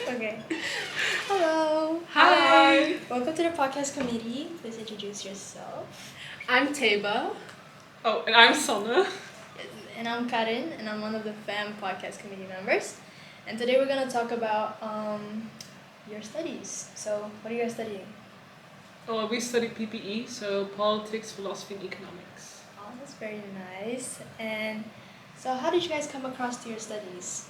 Okay. Hello. Hi. Welcome to the podcast committee. Please introduce yourself. I'm Teba. Oh, and I'm Sanne. And I'm Karin, and I'm one of the FAM podcast committee members. And today we're gonna talk about your studies. So, what are you guys studying? Well, we study PPE, so politics, philosophy, and economics. Oh, that's very nice. And so, how did you guys come across to your studies?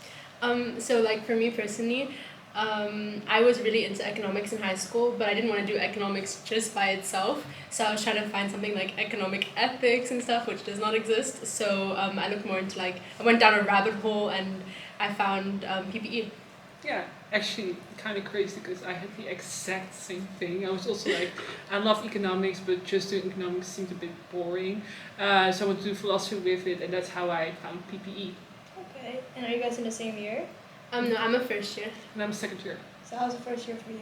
So like for me personally, I was really into economics in high school, but I didn't want to do economics just by itself. So I was trying to find something like economic ethics and stuff, which does not exist. So I looked more into I went down a rabbit hole and I found PPE. Yeah, actually, kind of crazy because I had the exact same thing. I was also like, I love economics, but just doing economics seemed a bit boring. So I went to do philosophy with it, and that's how I found PPE. Okay. And are you guys in the same year? No, I'm a first year. And I'm a second year. So, how's the first year for you?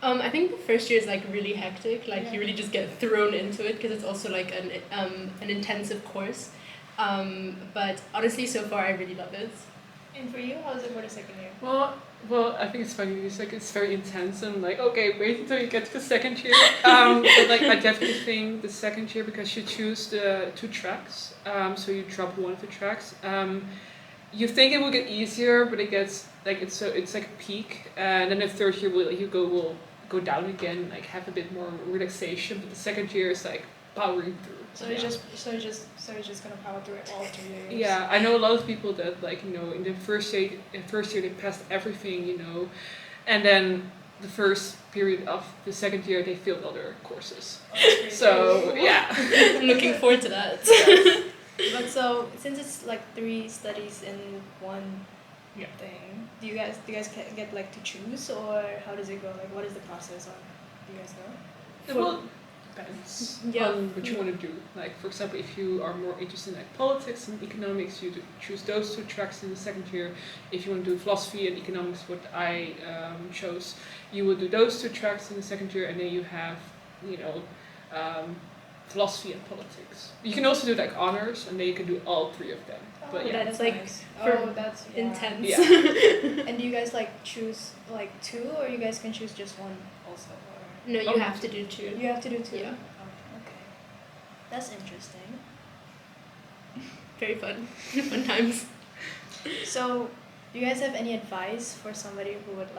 I think the first year is like really hectic. Like Yeah. you really just get thrown into it because it's also like an intensive course. But honestly, so far I really love it. And for you, how's it for the second year? Well, I think it's funny. It's very intense, and I'm like, okay, wait until you get to the second year. But I definitely think the second year, because you choose the 2 tracks, so you drop one of the tracks. You think it will get easier, but it gets it's like a peak, and then the third year will go down again, have a bit more relaxation. But the second year is like powering through. So you're just gonna power through it all 3 years. Yeah, I know a lot of people that in the first year they passed everything, and then the first period of the second year they failed other courses. Oh, that's pretty So cool. yeah. I'm looking forward to that. But so since it's like 3 studies in one Yeah. thing, do you guys get to choose, or how does it go? Like, what is the process on? Do you guys know? Well, depends Yeah. on what you want to do. Like, for example, if you are more interested in politics and economics, you choose those 2 tracks in the second year. If you want to do philosophy and economics, what I chose, you will do those 2 tracks in the second year, and then you have, philosophy and politics. You can also do honors, and then you can do all 3 of them. But yeah. That's like nice. for That's intense. Yeah. And do you guys choose 2, or you guys can choose just one also? Or No, you Oh. have to do 2. you have to do 2. Yeah. Oh, okay. That's interesting. Very fun. Fun times. So, do you guys have any advice for somebody who would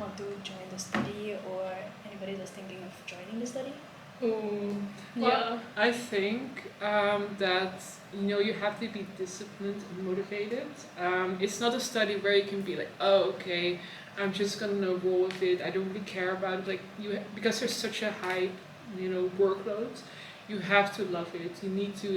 want to join the study, or anybody that's thinking of joining the study? Well, Yeah. I think that you have to be disciplined and motivated. It's not a study where you can be like, oh, okay, I'm just gonna roll with it. I don't really care about it. Because there's such a high, workload. You have to love it. You need to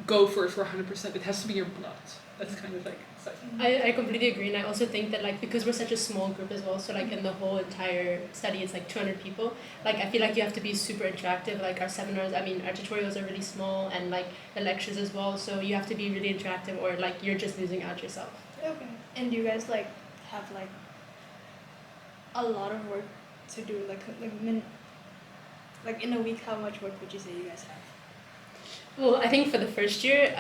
go for it for 100%. It has to be your blood. That's kind of it's like I completely agree, and I also think that because we're such a small group as well, so in the whole entire study it's 200 people, I feel you have to be super interactive. Our seminars, our tutorials are really small, and the lectures as well, so you have to be really interactive, or you're just losing out yourself. Okay. And do you guys have a lot of work to do? In a week, how much work would you say you guys have? Well, I think for the first year,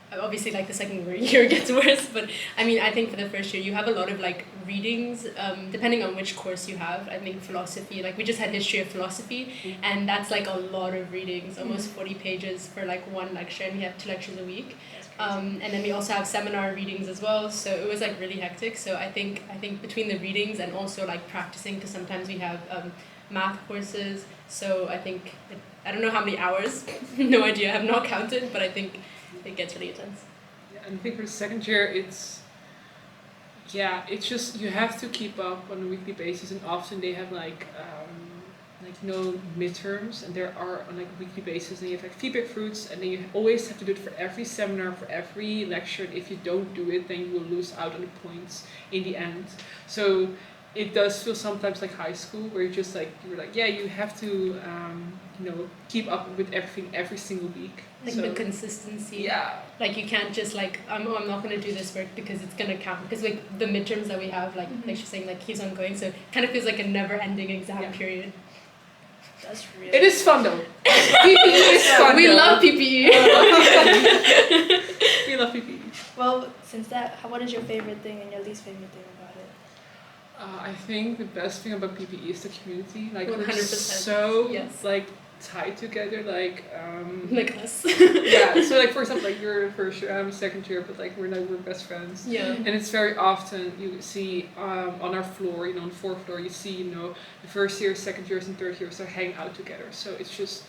obviously the second year gets worse, but I think for the first year you have a lot of readings, depending on which course you have. I think philosophy, we just had history of philosophy, and that's a lot of readings, almost 40 pages for one lecture, and we have 2 lectures a week. That's crazy. And then we also have seminar readings as well, so it was really hectic. So I think between the readings and also practicing, because sometimes we have math courses, so I think I don't know how many hours, no idea, I have not counted, but I think it gets really intense. Yeah, and I think for the second year, it's just you have to keep up on a weekly basis, and often they have midterms, and there are on a weekly basis, and you have feedback fruits, and then you always have to do it for every seminar, for every lecture. And if you don't do it, then you will lose out on the points in the end. So it does feel sometimes like high school, where you have to keep up with everything every single week. The consistency. Yeah. You can't just I'm not going to do this work because it's going to count, because the midterms that we have, she's saying, keeps on going, so it kind of feels like a never-ending exam period. That's really. It is fun though. PPE is fun. We though. love PPE. We love PPE. Well, since that, what is your favorite thing and your least favorite thing about it? I think the best thing about PPE is the community. Like we're 100%. so Yes. like tied together. Like Like us. yeah. So like for example, like you're first year, I'm second year, but like we're best friends. Yeah. And it's very often you see on our floor, on the fourth floor, you see the first year, second years, and third years are hang out together. So it's just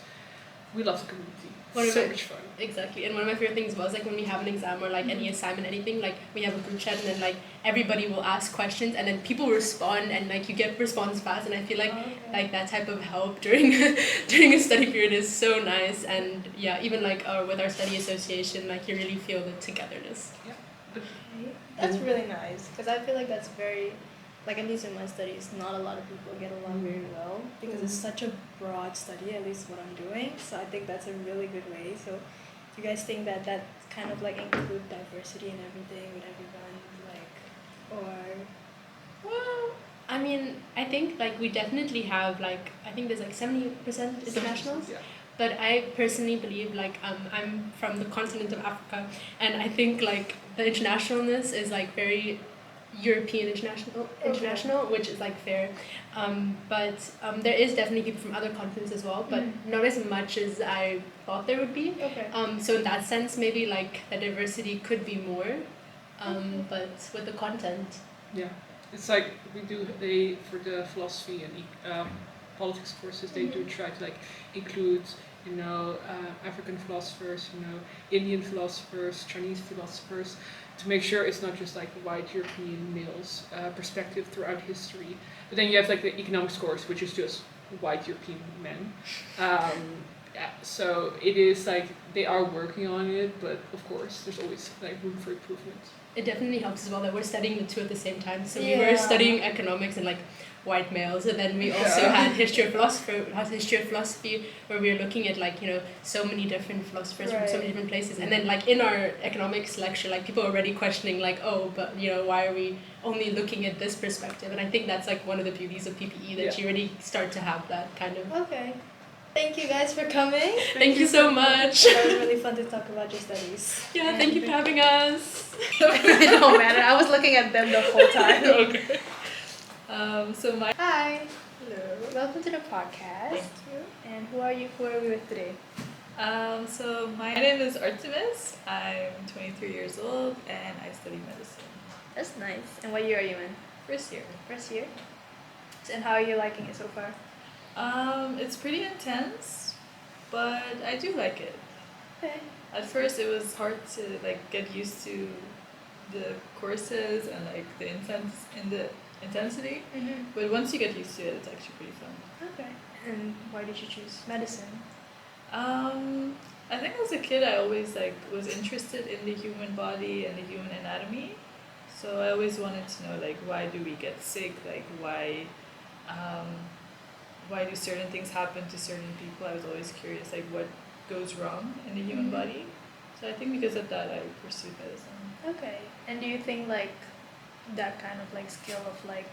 we love the community. What It's so about- much fun. Exactly. And one of my favorite things was like when we have an exam or like any assignment, anything, like we have a group chat and then like everybody will ask questions and then people respond and like you get response fast, and I feel like that type of help during during a study period is so nice. And yeah, even like with our study association, like you really feel the togetherness. That's really nice because I feel like that's very, like at least in my studies, not a lot of people get along very well because it's such a broad study, at least what I'm doing. So I think that's a really good way. So do you guys think that that kind of like include diversity and everything with everyone, like, or Well, I mean, I think like we definitely have like I think there's like 70% internationals. Yeah. But I personally believe like I'm from the continent of Africa, and I think like the internationalness is like very European international, which is like fair. But there is definitely people from other continents as well, but not as much as I thought there would be. okay. So in that sense, maybe like the diversity could be more, but with the content. Yeah, it's like they for the philosophy and politics courses they do try to like include African philosophers, Indian philosophers, Chinese philosophers, to make sure it's not just like white European males' perspective throughout history. But then you have like the economics course, which is just white European men. Yeah, so it is like they are working on it, but of course there's always like room for improvement. It definitely helps as well that we're studying the two at the same time. So we Yeah. were studying economics and like white males, and then we also Yeah. had history of philosophy, where we were looking at like so many different philosophers from so many different places. And then like in our economics lecture, like people are already questioning like, oh, but why are we only looking at this perspective? And I think that's like one of the beauties of PPE, that you already start to have that kind of. Okay. Thank you guys for coming. Thank you so much. It was really fun to talk about your studies. Yeah, thank you for having us. It don't matter. I was looking at them the whole time. Okay. Hi. Hello. Welcome to the podcast. Thank you. And who are you? Who are we with today? So my name is Artemis. I'm 23 years old and I study medicine. That's nice. And what year are you in? First year. First year. And how are you liking it so far? It's pretty intense, but I do like it. Okay. At first, it was hard to like get used to the courses and like the intensity. But once you get used to it, it's actually pretty fun. Okay. And why did you choose medicine? I think as a kid, I always like was interested in the human body and the human anatomy. So I always wanted to know like why do we get sick? Like why do certain things happen to certain people? I was always curious like what goes wrong in the human body. So I think because of that, I pursued medicine. Okay. And do you think like that kind of like skill of like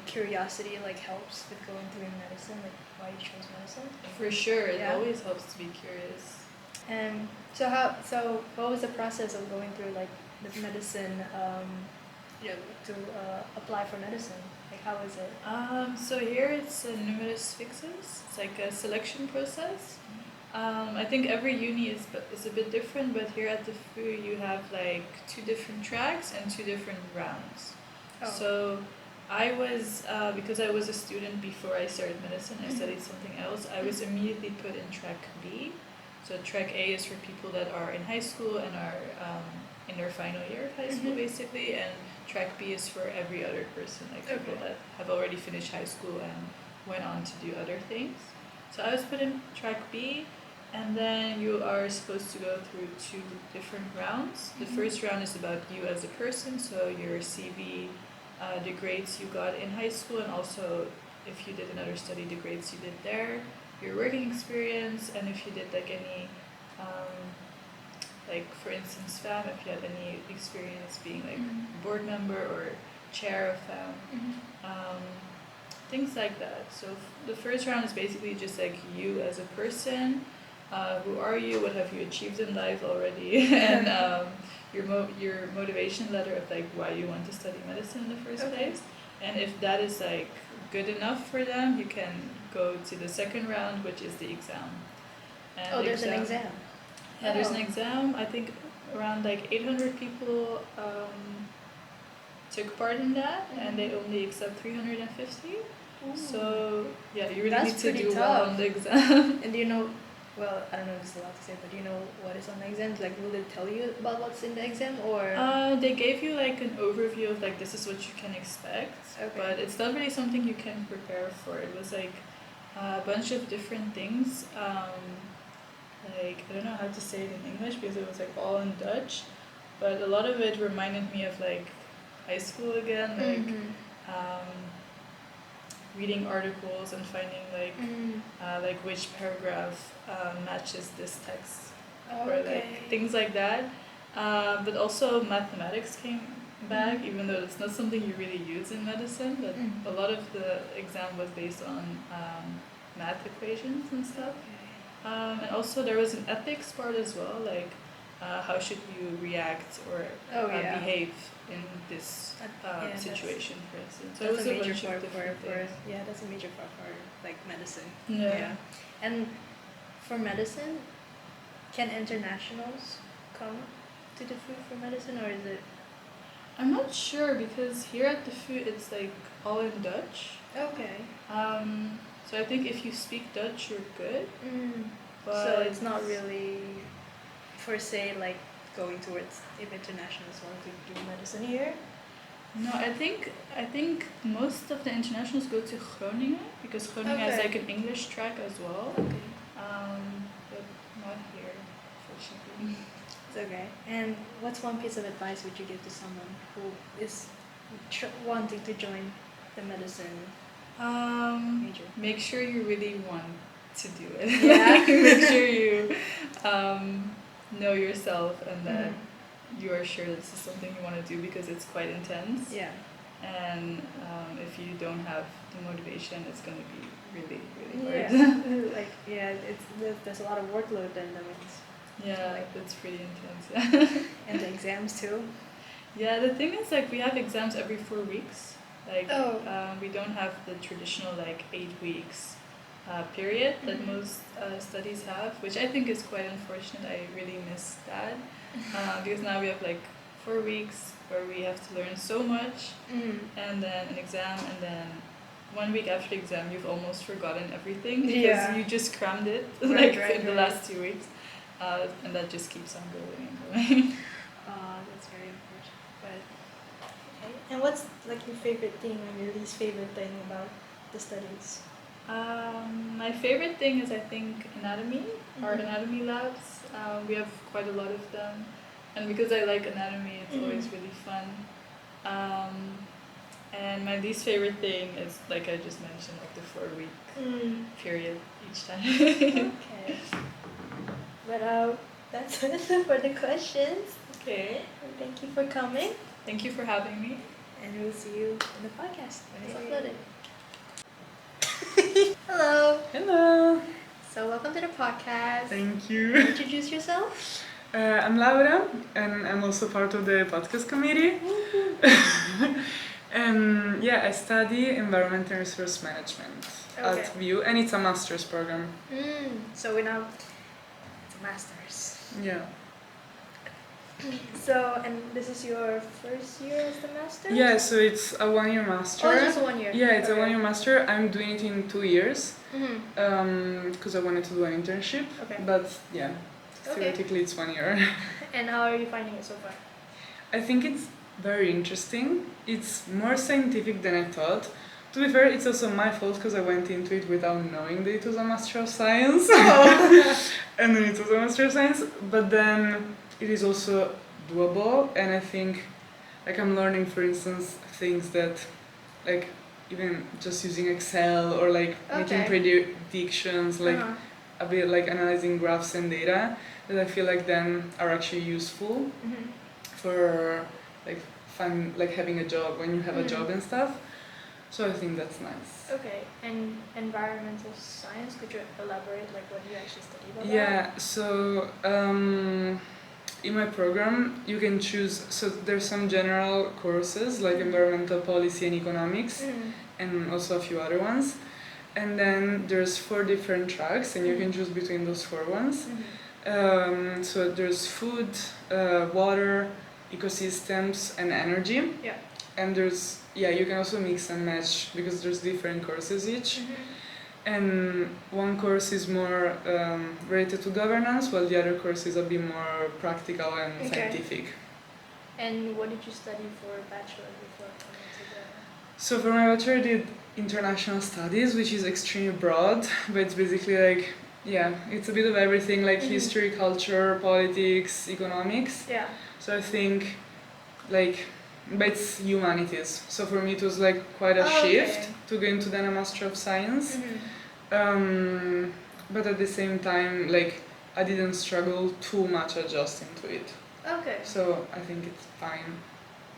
curiosity like helps with going through medicine, like why you chose medicine? For sure, it Yeah. always helps to be curious. And so what was the process of going through like the medicine to apply for medicine? Like how is it? So here it's a numerus fixus. It's like a selection process. I think every uni is a bit different, but here at the FU you have like 2 different tracks and 2 different rounds. Oh. So I was, because I was a student before I started medicine, I studied something else, I was immediately put in track B. So track A is for people that are in high school and are in their final year of high school basically, and track B is for every other person, like people that have already finished high school and went on to do other things. So I was put in track B, and then you are supposed to go through 2 different rounds. The first round is about you as a person, so your CV, the grades you got in high school, and also if you did another study, the grades you did there, your working experience, and if you did like any, like for instance FAM, if you had any experience being like board member or chair of FAM, things like that. So the first round is basically just like you as a person, who are you, what have you achieved in life already, and your motivation letter of like why you want to study medicine in the first Okay. place. And if that is like good enough for them, you can go to the second round, which is the exam. And Oh, the there's an exam. Yeah, there's an Oh. exam. I think around like 800 people took part in that, and they only accept 350. So yeah, you really That's need to pretty do well tough. on the exam. And do you know, well, I don't know if it's allowed to say, but do you know what is on the exam? Like, will they tell you about what's in the exam, or? They gave you like an overview of like this is what you can expect, Okay. but it's not really something you can prepare for. It was like a bunch of different things. Like I don't know how to say it in English because it was like all in Dutch, but a lot of it reminded me of like high school again, like Mhm. um, reading articles and finding like which paragraph matches this text or Okay. like things like that. But also mathematics came back, even though it's not something you really use in medicine. But Mm. a lot of the exam was based on math equations and stuff. And also there was an ethics part as well, like how should you react or Oh, yeah. behave in this Yeah, that's- situation, for instance. So That's it was a a major bunch of part different for things. yeah, that's a major part for like medicine. Yeah. And for medicine, can internationals come to the food for medicine, or is it? I'm not sure because here at the food it's like all in Dutch. Okay. So I think if you speak Dutch, you're good. But So it's not really, per se, like going towards if internationals want to do medicine here. No, I think most of the internationals go to Groningen because Groningen has Okay. like an English track as well. Okay. But not here, fortunately. It's okay. And what's one piece of advice would you give to someone who is wanting to join the medicine major? Make sure you really want to do it. Yeah. Make sure you know yourself and that you are sure this is something you want to do because it's quite intense. Yeah. And if you don't have the motivation, it's going to be really, really hard. Yeah. Like there's a lot of workload then. That means. Yeah, Like- it's pretty intense. And the exams too. Yeah, the thing is like we have exams every 4 weeks. Like Oh. we don't have the traditional like 8 weeks period that Mhm. most studies have, which I think is quite unfortunate. I really miss that because now we have like 4 weeks where we have to learn so much, and then an exam, and then 1 week after the exam you've almost forgotten everything because Yeah. you just crammed it Right, like right, in the right. last 2 weeks, and that just keeps on going and going. That's very unfortunate. But okay. And what's like your favorite thing or your least favorite thing about the studies? My favorite thing is I think anatomy, our Mhm. anatomy labs. We have quite a lot of them, and because I like anatomy, it's Mhm. always really fun. And my least favorite thing is like I just mentioned, like the 4 week period each time. Okay. But that's it for the questions. Okay, Thank you for coming, thank you for having me. and we'll see you in the podcast when it's Yay. uploaded. Hello. Hello. So welcome to the podcast. Thank you. Introduce yourself. I'm Laura, and I'm also part of the podcast committee. And yeah, I study environment and resource management Okay. at VU, and it's a master's program. So we're now it's a master's. Yeah. So and this is your first year as the master? Yeah, so it's a 1-year master. Oh, it's just 1 year. Yeah, it's Okay. a 1-year master. I'm doing it in 2 years Mm-hmm. because I wanted to do an internship. Okay. But yeah, Okay. theoretically it's 1 year. And how are you finding it so far? I think it's very interesting. It's more scientific than I thought. To be fair, it's also my fault because I went into it without knowing that it was a Master of Science. And then it was a Master of Science. But then it is also doable, and I think like I'm learning, for instance, things that like even just using Excel or like making Okay. predictions, like Uh-huh. a bit like analyzing graphs and data that I feel like then are actually useful Mm-hmm. for like having a job when you have a Mm. job and stuff. So I think that's nice. Okay, and environmental science, could you elaborate like what you actually study about Yeah, so in my program you can choose, so there's some general courses like environmental policy and economics, that? Mm. and also a few other ones. And then there's 4 different tracks and you can choose between those 4 ones. So there's food, water, ecosystems and energy. Yeah. And there's, yeah, you can also mix and match because there's different courses each. And one course is more related to governance, while the other course is a bit more practical and Okay. scientific. And what did you study for bachelor before coming to the? So for my bachelor I did international studies, which is extremely broad, but it's basically like, yeah, it's a bit of everything, like history, culture, politics, economics. Yeah. So I think like, but it's humanities. So for me it was like quite a Oh, shift okay. to go into then a Master of Science. But at the same time, like I didn't struggle too much adjusting to it. Okay. So I think it's fine.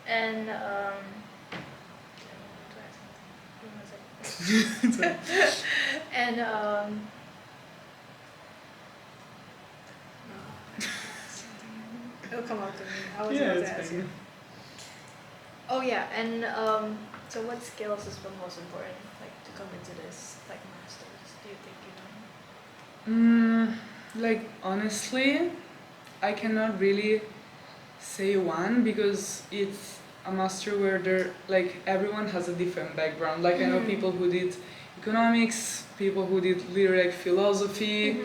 And and it'll come out to me. I was Yeah, about it's to ask fine. you. Oh yeah, and so what skills is the most important, like to come into this like masters? Do you think Like honestly, I cannot really say one because it's a master where there like everyone has a different background. Like I know people who did economics, people who did literally like philosophy,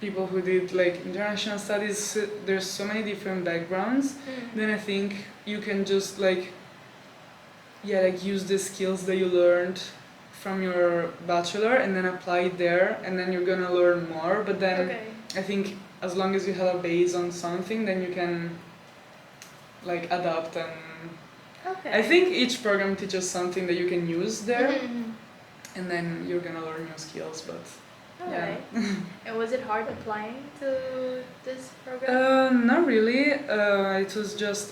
people who did like international studies. There's so many different backgrounds. Then I think you can just like, yeah, like use the skills that you learned from your bachelor and then apply it there, and then you're gonna learn more. But then Okay. I think as long as you have a base on something, then you can like adapt. And Okay. I think each program teaches something that you can use there, Mhm. and then you're gonna learn new skills. But yeah. Alright. And was it hard applying to this program? Not really. It was just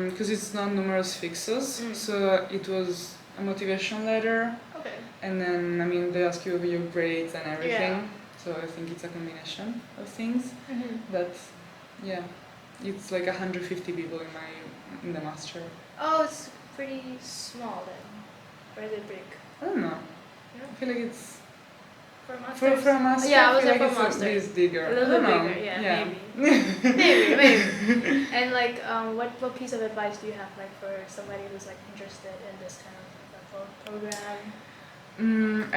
because it's not numerous fixes, so it was a motivation letter, Okay. and then I mean they ask you your grades and everything. Yeah. So I think it's a combination of things. Mhm. But yeah, it's like 150 people in the master. Oh, it's pretty small then. Or is it big? I don't know. Yeah. I feel like it's For masters? for a master. Yeah, I I was feel there like for it's masters. a bit bigger. A I little don't bit know. bigger, yeah, Yeah. maybe. And like, what piece of advice do you have like for somebody who's like interested in this kind of program?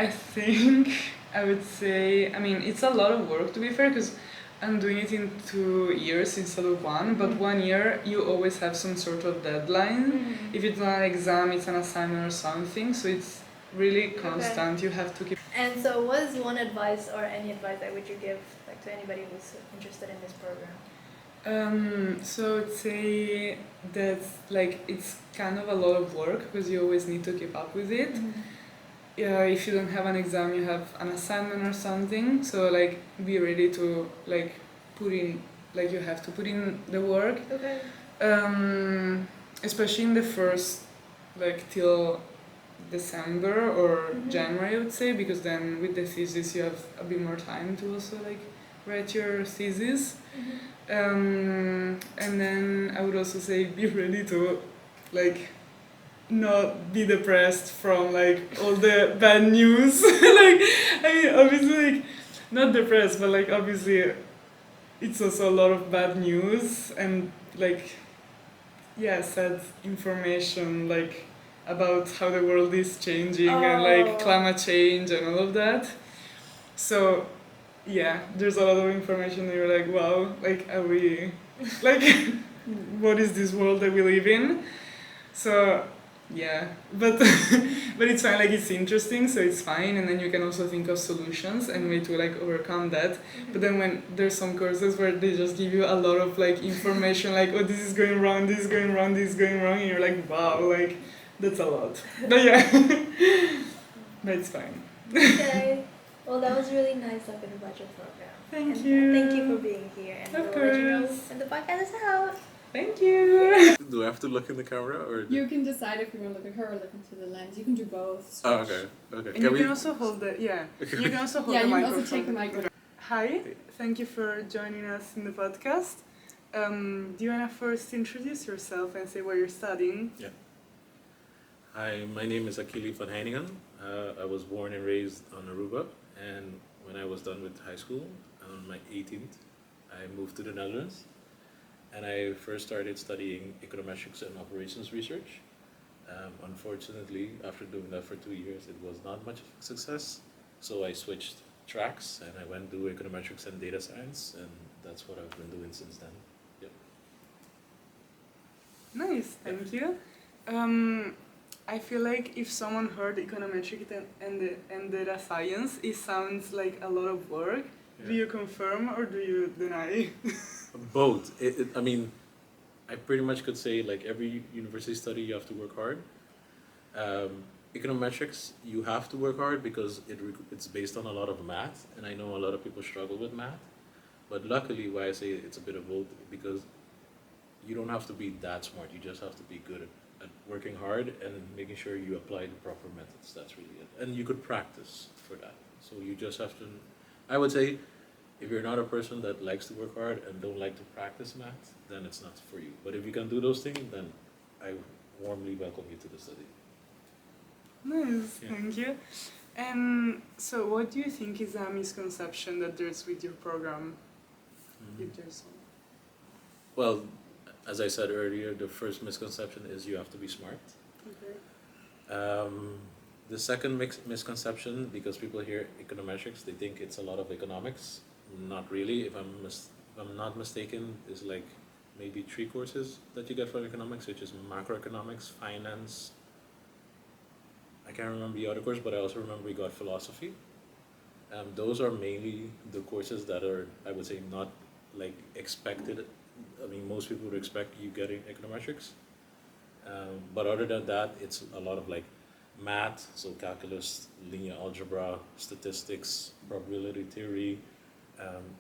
I think I would say, I mean, it's a lot of work to be fair, because I'm doing it in 2 years instead of 1, but 1 year you always have some sort of deadline. If it's not an exam, it's an assignment or something, so it's really constant. You have to keep. And so, what is one advice or any advice that would you give like to anybody who's interested in this program? So I'd say that like it's kind of a lot of work because you always need to keep up with it. If you don't have an exam, you have an assignment or something. So like be ready to like put in, like you have to put in the work. Okay. Especially in the first like till December or January, I would say, because then with the thesis you have a bit more time to also like write your thesis. And then I would also say be ready to like not be depressed from like all the bad news. Like I mean obviously like not depressed, but like obviously it's also a lot of bad news and like sad information like about how the world is changing and like climate change and all of that. So yeah, there's a lot of information that you're like, wow, like are we like what is this world that we live in? So yeah, but but it's fine, like it's interesting, so it's fine, and then you can also think of solutions and way to like overcome that. But then when there's some courses where they just give you a lot of like information like, oh, this is going wrong, this is going wrong, this is going wrong, and you're like, wow, like that's a lot. But yeah. But it's fine. Okay. Well, that was really nice talking about your program. Thank And you. Thank you for being here, and Of we'll let you know course. when the podcast is out. Thank you. Do I have to look in the camera or? You can decide if you want to look at her or look into the lens. You can do both. Oh, okay. Okay. And you can also hold the You can also hold Yeah, the you can microphone. also take the microphone. Hi, thank you for joining us in the podcast. Do you wanna first introduce yourself and say what you're studying? Hi, my name is Akili van Heiningen. I was born and raised on Aruba, and when I was done with high school, on my 18th, I moved to the Netherlands, and I first started studying econometrics and operations research. Unfortunately, after doing that for 2 years, it was not much of a success, so I switched tracks and I went to econometrics and data science, and that's what I've been doing since then. Yep. Nice, thank you. I feel like if someone heard econometrics and data science, it sounds like a lot of work. Do you confirm or do you deny? Both. I mean, I pretty much could say like every university study you have to work hard. Econometrics, you have to work hard because it's based on a lot of math, and I know a lot of people struggle with math. But luckily, why I say it's a bit of both, because you don't have to be that smart. You just have to be good at working hard and making sure you apply the proper methods. That's really it. And you could practice for that. So you just have to, I would say, if you're not a person that likes to work hard and don't like to practice math, then it's not for you. But if you can do those things, then I warmly welcome you to the study. Nice, Yeah. thank you. And so what do you think is a misconception that there's with your program? If there's one. Well, as I said earlier, the first misconception is you have to be smart. Okay. The second misconception, because people hear econometrics, they think it's a lot of economics. Not really. If I'm not mistaken, is like maybe 3 courses that you get from economics, which is macroeconomics, finance. I can't remember the other course, but I also remember we got philosophy. Those are mainly the courses that are, I would say, not like expected. I mean, most people would expect you getting econometrics. But other than that, it's a lot of like math, so calculus, linear algebra, statistics, probability theory.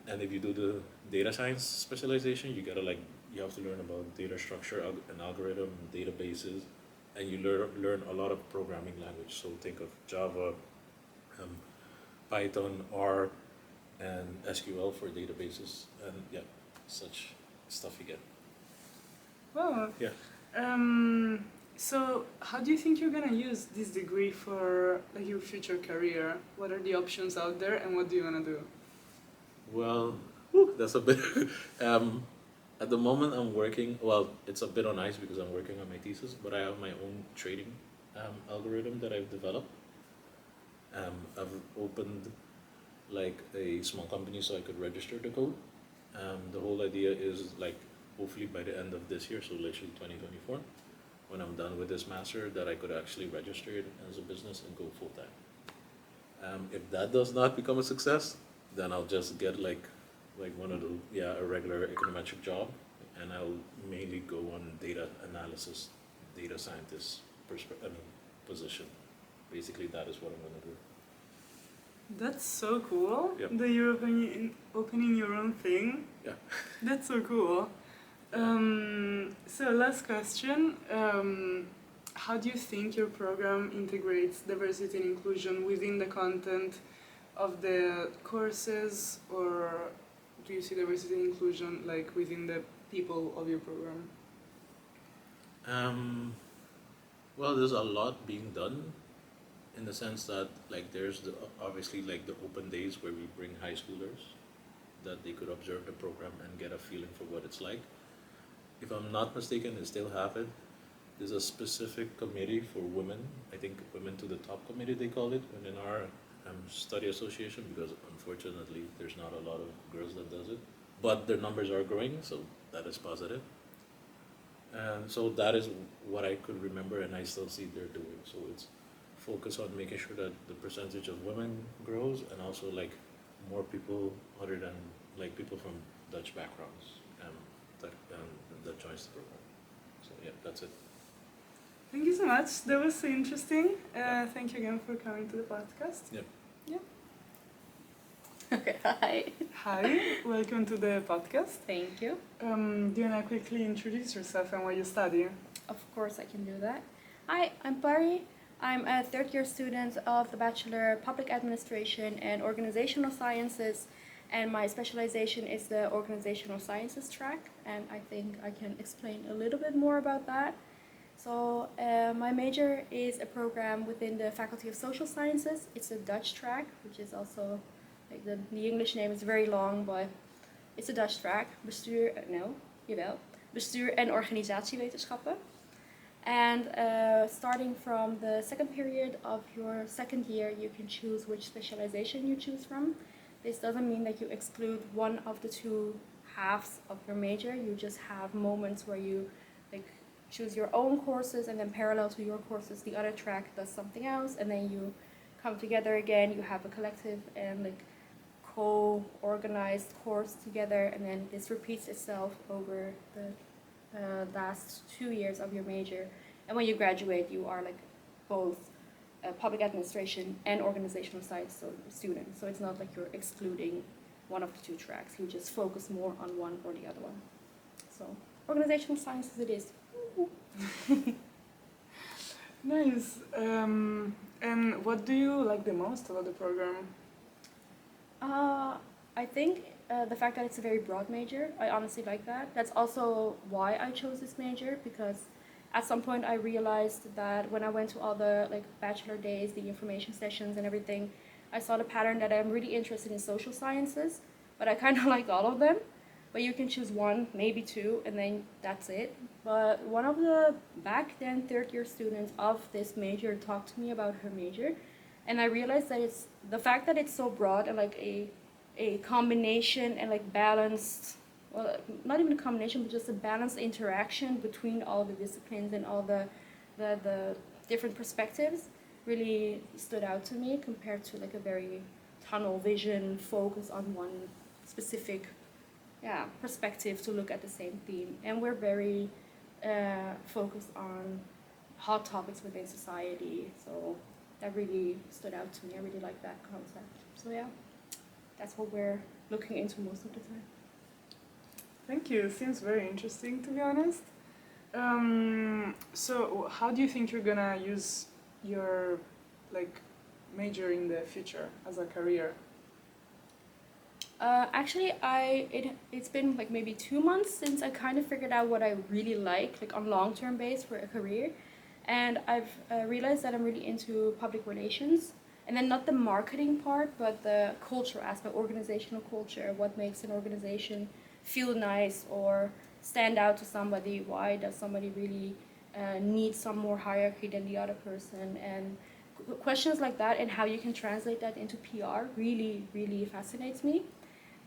And if you do the data science specialization, you have to learn about data structure and algorithm, databases, and you learn a lot of programming language. So think of Java, Python, R, and SQL for databases, and yeah, such stuff you get. Wow. Yeah. So how do you think you're gonna use this degree for like your future career? What are the options out there, and what do you wanna do? Well, that's a bit. At the moment, I'm working. Well, it's a bit on ice because I'm working on my thesis, but I have my own trading algorithm that I've developed. I've opened like a small company so I could register the code. The whole idea is like hopefully by the end of this year, so literally 2024, when I'm done with this master, that I could actually register it as a business and go full time. If that does not become a success, then I'll just get like one of the a regular econometric job, and I'll mainly go on data analysis, data scientist position. Basically, that is what I'm gonna do. That's so cool. Yep. That you're opening your own thing. Yeah. That's so cool. So last question. How do you think your program integrates diversity and inclusion within the content of the courses, or do you see diversity and inclusion like within the people of your program? Well, there's a lot being done, in the sense that like there's obviously like the open days where we bring high schoolers, that they could observe the program and get a feeling for what it's like. If I'm not mistaken, they still have it. There's a specific committee for women. I think Women to the Top committee they call it within our study association, because unfortunately there's not a lot of girls that does it. But their numbers are growing, so that is positive. And so that is what I could remember, and I still see they're doing. So it's focus on making sure that the percentage of women grows, and also like more people other than like people from Dutch backgrounds that joins the program. So yeah, that's it. Thank you so much. That was so interesting. Thank you again for coming to the podcast. Yep. Yeah. Okay, hi. Hi, welcome to the podcast. Thank you. Do you want to quickly introduce yourself and what you study? Of course, I can do that. Hi, I'm Pari. I'm a third year student of the Bachelor of Public Administration and Organizational Sciences, and my specialization is the Organizational Sciences track, and I think I can explain a little bit more about that. So, my major is a program within the Faculty of Social Sciences. It's a Dutch track, which is also, like the English name is very long, but it's a Dutch track. Bestuur en Organisatiewetenschappen. And starting from the second period of your second year, you can choose which specialization you choose from. This doesn't mean that you exclude one of the two halves of your major. You just have moments where you like choose your own courses, and then parallel to your courses, the other track does something else, and then you come together again. You have a collective and like co-organized course together, and then this repeats itself over the last 2 years of your major. And when you graduate, you are like both public administration and organizational science student. So it's not like you're excluding one of the two tracks. You just focus more on one or the other one. So organizational sciences it is. Nice. And what do you like the most about the program? I think the fact that it's a very broad major, I honestly like that. That's also why I chose this major, because at some point I realized that when I went to all the like bachelor days, the information sessions and everything, I saw the pattern that I'm really interested in social sciences, but I kind of like all of them. But you can choose one, maybe two, and then that's it. But one of the back then third year students of this major talked to me about her major, and I realized that it's the fact that it's so broad and like a combination and like balanced, well, not even a combination, but just a balanced interaction between all the disciplines and all the different perspectives really stood out to me compared to like a very tunnel vision focus on one specific perspective to look at the same theme. And we're very focused on hot topics within society, so that really stood out to me. I really like that concept. So yeah, that's what we're looking into most of the time. Thank you. Seems very interesting, to be honest. So, how do you think you're gonna use your like major in the future as a career? Actually, it's been like maybe 2 months since I kind of figured out what I really like on long-term base for a career, and I've realized that I'm really into public relations, and then not the marketing part, but the cultural aspect, organizational culture, what makes an organization feel nice or stand out to somebody. Why does somebody really need some more hierarchy than the other person? And questions like that, and how you can translate that into PR really, really fascinates me.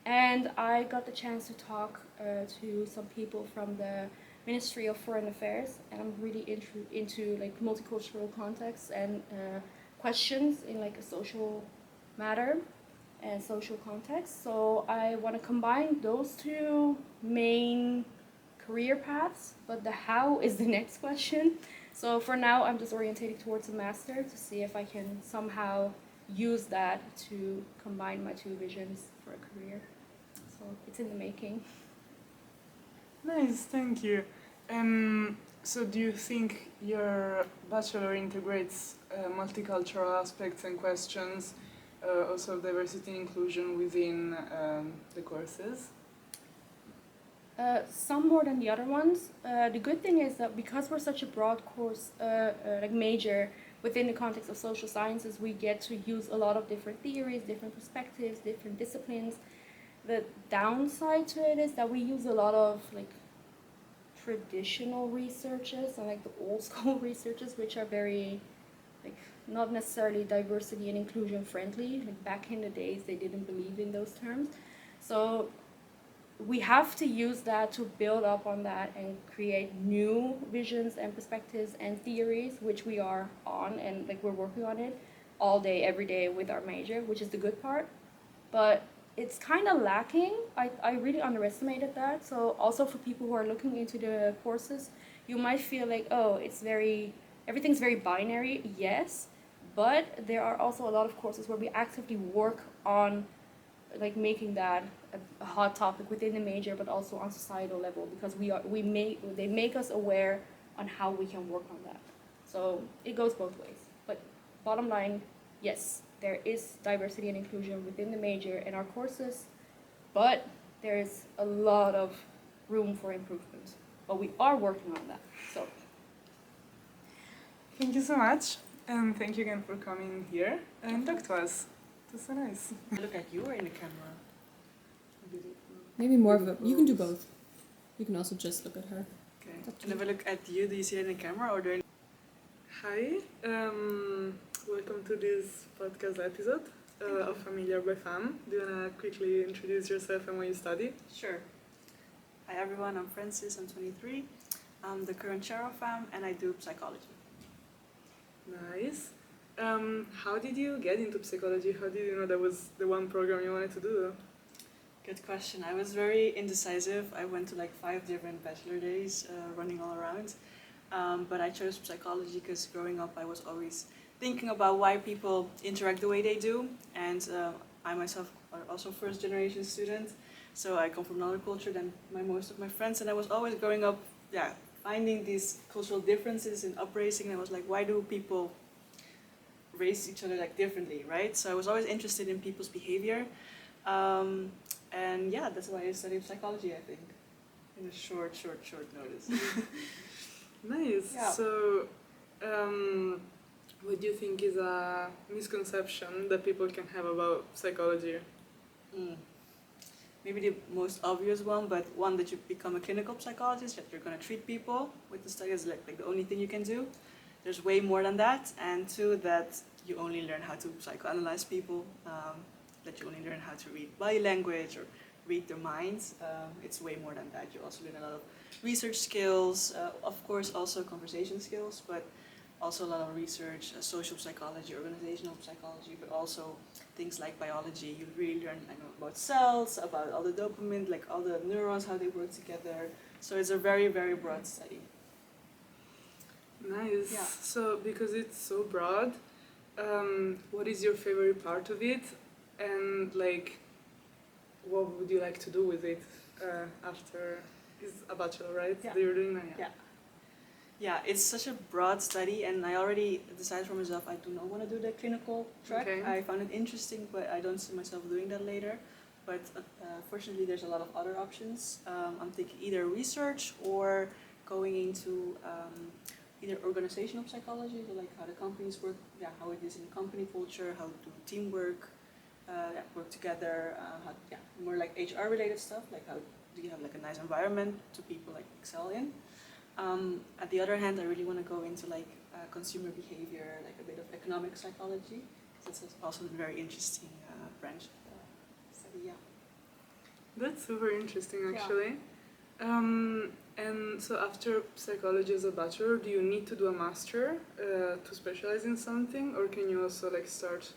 And I got the chance to talk to some people from the Ministry of Foreign Affairs, and I'm really into like multicultural contexts and questions in like a social matter and social context. So I want to combine those two main career paths, but the how is the next question. So for now, I'm just orientating towards a master to see if I can somehow use that to combine my two visions for a career. So it's in the making. Nice, thank you. So do you think your bachelor integrates multicultural aspects and questions, also diversity and inclusion within the courses? Some more than the other ones. The good thing is that because we're such a broad course, like major within the context of social sciences, we get to use a lot of different theories, different perspectives, different disciplines. The downside to it is that we use a lot of like traditional researches and like the old school researches, which are very like not necessarily diversity and inclusion friendly. Like back in the days, they didn't believe in those terms. So we have to use that to build up on that and create new visions and perspectives and theories, which we are on, and like we're working on it all day, every day with our major, which is the good part. But it's kind of lacking. I really underestimated that. So also for people who are looking into the courses, you might feel like, oh, everything's very binary, yes, but there are also a lot of courses where we actively work on like making that a hot topic within the major, but also on societal level, because they make us aware on how we can work on that. So it goes both ways. But bottom line, yes, there is diversity and inclusion within the major in our courses, but there is a lot of room for improvement. But we are working on that. So Thank you so much, and thank you again for coming here and talk to us. It was so nice. Look at you in the camera. Maybe more of a. You can do both. You can also just look at her. Okay. It's up to And if I look at you, do you see it in the camera or do I... Hi, welcome to this podcast episode of Familiar by Fam. Do you want to quickly introduce yourself and what you study? Sure. Hi everyone, I'm Francis, I'm 23. I'm the current chair of FAM and I do psychology. Nice. How did you get into psychology? How did you know that was the one program you wanted to do? Good question. I was very indecisive. I went to like 5 different bachelor days running all around. But I chose psychology because growing up I was always thinking about why people interact the way they do. And I myself are also first generation student. So I come from another culture than most of my friends. And I was always growing up, finding these cultural differences in upraising. And I was like, why do people raise each other like differently, right? So I was always interested in people's behavior. And yeah, that's why I studied psychology, I think, in a short notice. Nice. Yeah. So, what do you think is a misconception that people can have about psychology? Maybe the most obvious one, but one that you become a clinical psychologist, that you're going to treat people with the study is like the only thing you can do. There's way more than that. And 2, that you only learn how to psychoanalyze people, that you only learn how to read body language or read their minds. It's way more than that. You also learn a lot of research skills, of course also conversation skills, but also a lot of research, social psychology, organizational psychology, but also things like biology. You really learn about cells, about all the dopamine, like all the neurons, how they work together. So it's a very, very broad study. Nice. Yeah. So, because it's so broad, what is your favorite part of it? And like, what would you like to do with it after? It's a bachelor, right? Yeah. That you're doing now. Yeah. Yeah, it's such a broad study, and I already decided for myself I do not want to do the clinical track. Okay. I found it interesting, but I don't see myself doing that later. But fortunately, there's a lot of other options. I'm thinking either research or going into either organizational psychology, so like how the companies work, how it is in company culture, how to teamwork, work together, more like HR related stuff, like how do you have like a nice environment to people like excel in. At the other hand, I really want to go into like consumer behavior, like a bit of economic psychology. That's also a very interesting branch of the study. Yeah. That's super interesting, actually. And so after psychology as a bachelor, do you need to do a master to specialize in something, or can you also like start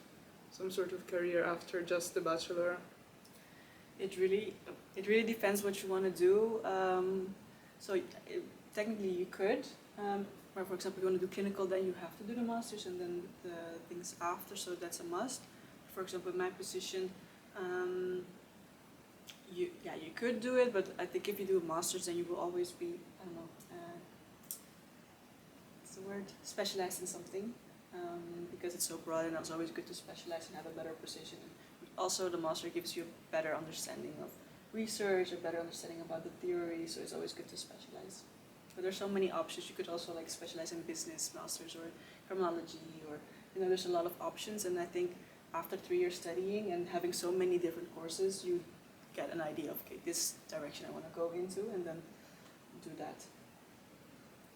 some sort of career after just the bachelor? It really depends what you want to do. Technically you could. Or for example, if you want to do clinical, then you have to do the masters and then the things after. So that's a must. For example, in my position, you could do it, but I think if you do a master's, then you will always be, what's the word? Specialized in something, because it's so broad, and it's always good to specialize and have a better position. Also, the master gives you a better understanding of research, a better understanding about the theory, so it's always good to specialize. But there's so many options. You could also like specialize in business masters or criminology, or there's a lot of options, and I think after 3 years studying and having so many different courses, you get an idea of, okay, this direction I want to go into, and then do that.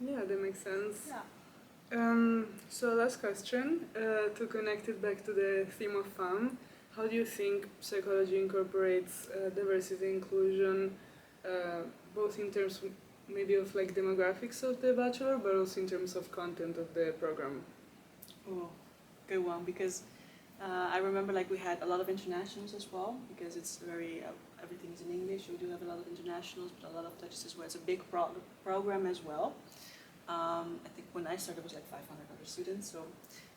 Yeah, that makes sense. Yeah. So last question, to connect it back to the theme of FAM, how do you think psychology incorporates diversity and inclusion, both in terms maybe of like demographics of the bachelor, but also in terms of content of the program? Oh, good one, because I remember like we had a lot of internationals as well, because it's very, everything is in English. We do have a lot of internationals, but a lot of Dutch as well. It's a big program as well. I think when I started it was like 500 other students, so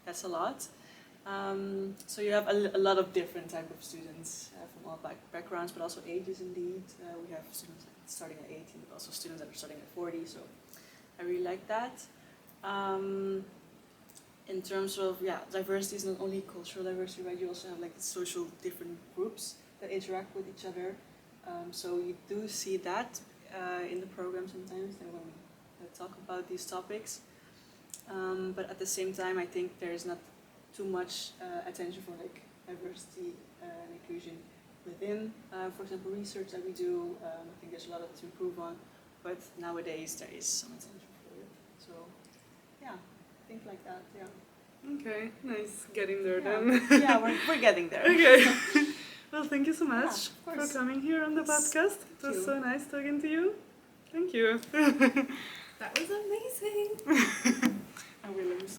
that's a lot. So you have a lot of different type of students from from all backgrounds, but also ages indeed. We have students starting at 18, but also students that are starting at 40, so I really like that. In terms of, diversity is not only cultural diversity, right? You also have like the social different groups that interact with each other. So you do see that in the program sometimes and when we talk about these topics. But at the same time, I think there is not too much attention for like diversity and inclusion within, for example, research that we do. I think there's a lot to improve on, but nowadays there is some attention for it. So, yeah, I think like that, yeah. Okay, nice getting there Yeah. then. Yeah, we're getting there. Okay. Well, thank you so Yeah, much of for course. coming here on the podcast. It was you. so nice talking to you. Thank you. That was amazing. I will.